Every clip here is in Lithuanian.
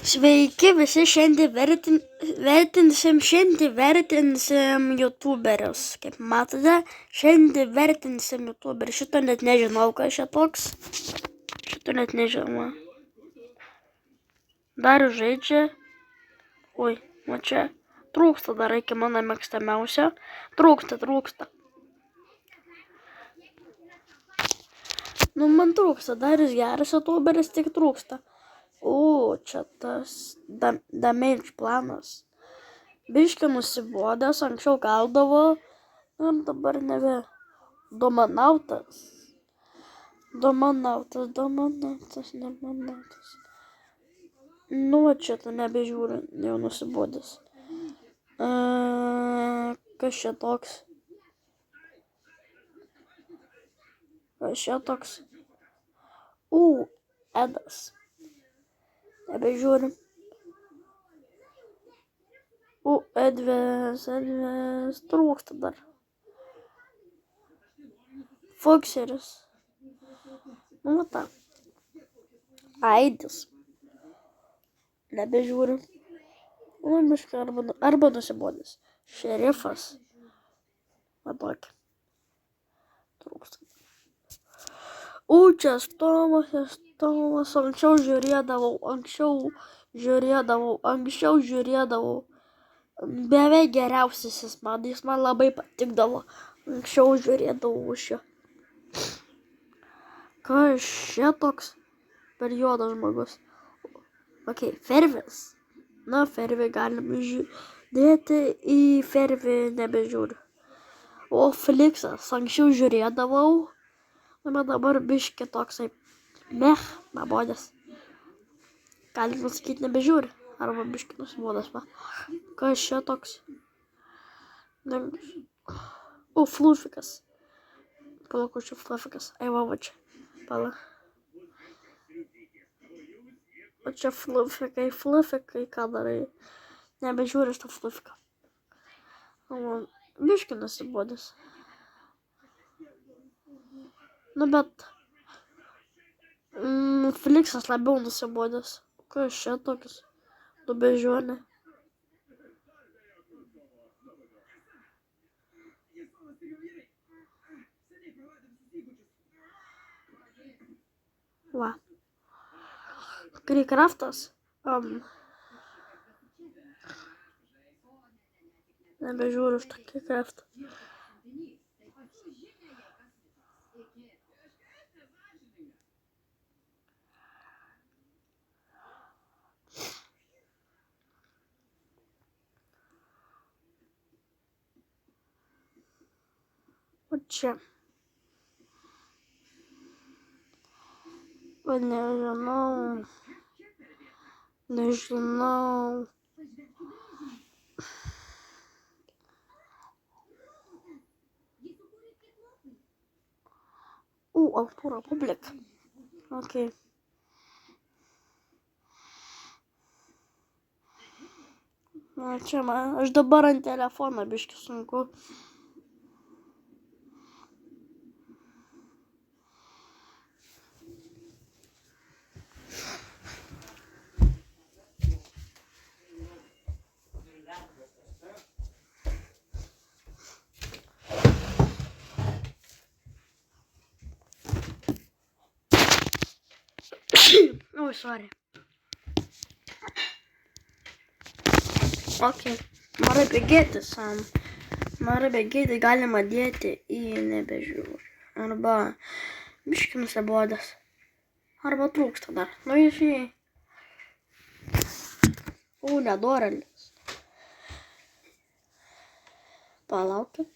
Sveiki visi, šiandien vertinsim youtuberius. Kaip matote, šiandien vertinsim youtuberius. Šito net nežinau, kas čia toks. Šito net nežinau. Dar žaidžia. Oi, o čia trūksta dar iki mano mėgstamiausio. Trūksta. Nu, man trūksta, dar jis geras youtuberis, tik trūksta. O, čia tas damage planas. Biški nusibodęs, anksčiau gaudavo, ir dabar nebe. Domanautas. Nu, čia tu nebežiūri, jau nusibodęs. Kas čia toks? Edas. Nebežiūrim. Edvės, trūksta dar. Fokseris. Nu, ta. Aidis. Nebežiūrim. Nu, biškai arba nusibodęs. Šerifas. Va tokį. Trūksta. Čia Tomas, anksčiau žiūrėdavau. Beveik geriausias jis man labai patikdavo. Anksčiau žiūrėdavau už jo. Kas čia toks periodas žmogus? Ok, Fervis. Na, Fervi galim žiūrėti, į Fervi nebežiūriu. O Fliksas, anksčiau žiūrėdavau. Bet dabar biški toksai nabodės. Galim sakyti nebežiūri. Arba biški nusibodęs, va. Kas čia toks? Flufikas. Palauk, čia Flufikas. Va čia. Palauk. O čia Flufikai, ką darai? Nebežiūri šitą Flufiką. Biški nusibodęs. Nu, bet Feliksas labiau nusibodęs. Kas čia tokius? Tu bežionė. Va. Krikraftas. Nebežiūriu šitą Krikraftą. O čia. Nežinau. Alpūra publika. Ok. Čia aš dabar ant telefono biški sunku. Sorry. Ok. Noriu bėgėti, galima dėti į nebežiūrį. Arba biški nusibodęs. Arba trūksta dar. Nu, išėjai. Nedorelis. Palaukit.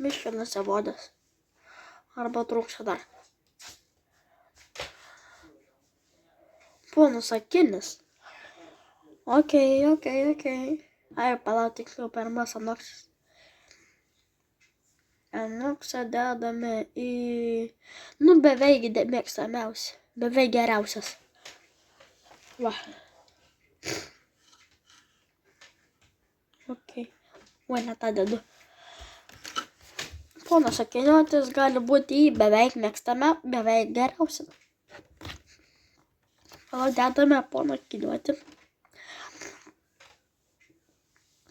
Biški nusibodęs. Arba trūksta dar. Ponas Akinis. Ok. Palauk, tiksliau, pirmas Anoksis. Anoksą dedame į... Nu, beveik mėgstamiausia. Beveik geriausias. Va. Ok. Ne tą dedu. ponas Akiniuotis gali būti į beveik geriausia. Gal dedame poną Akiniuotį.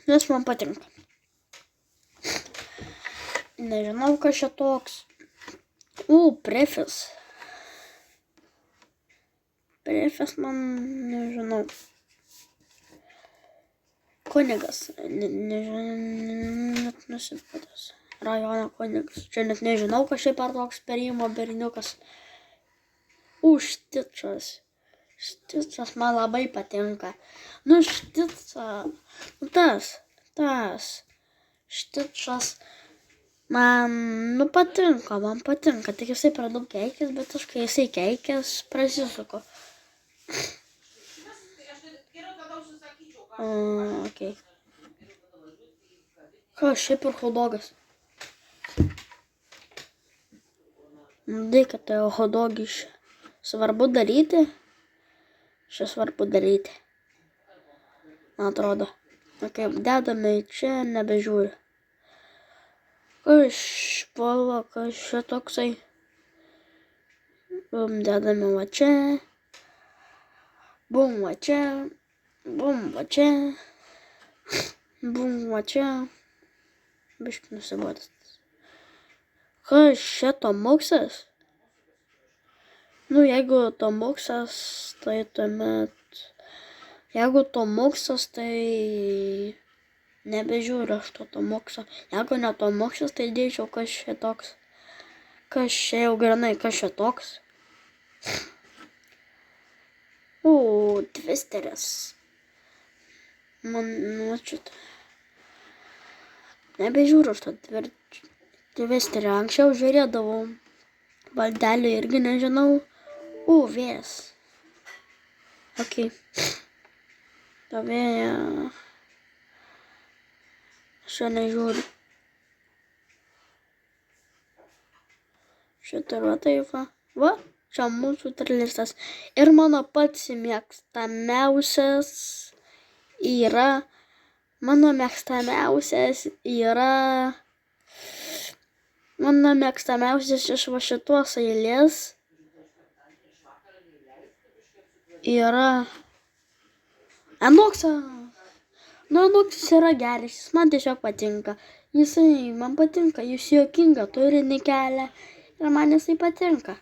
Nes man patinka. Nežinau, kas čia toks. Prefis. Prefis man nežinau. Kunigas. Nežinau, net nusipatęs. Rajono kunigas. Čia net nežinau, kas čia per toks perėjimo berniukas. Štičas. Štičas man labai patinka. Štica. Tas. Štičas. Man patinka. Tik jisai per daug keikės, bet aš kai jisai keikės, prasisuko. Okay. Kas šiaip ir hodogas? Kad tai hodogiš. Svarbu daryti? Čia svarbu daryti. Man atrodo. Kaip dedame čia, nebežiūriu. Kas čia toksai? Dedame va čia. Bum va čia. Bum va čia. Bum va čia. Biški nusibodęs. Kas čia tomuksas? Jeigu tomuksas, tai tuomet... Jeigu tomuksas, tai... Nebežiūriu aš to tomukso. Jeigu ne tomuksas, tai dėčiau, kas čia toks. Kas čia jau granai, kas čia toks. Twisteris. Man, šitą. Nebežiūriu aš to Twisterį. Anksčiau žiūrėdavau. Valdelį irgi nežinau. Vėjas. Ok. Ta vėja. Čia nežiūriu. Šitą va taip va. Va, čia mūsų trilistas. Ir mano pats mėgstamiausias yra... Mano mėgstamiausias iš va šitos eilės yra Enoksas. Enoksas yra geras, jis man tiesiog patinka. Jisai man patinka, jis juokinga, turinį kelia ir man jisai patinka.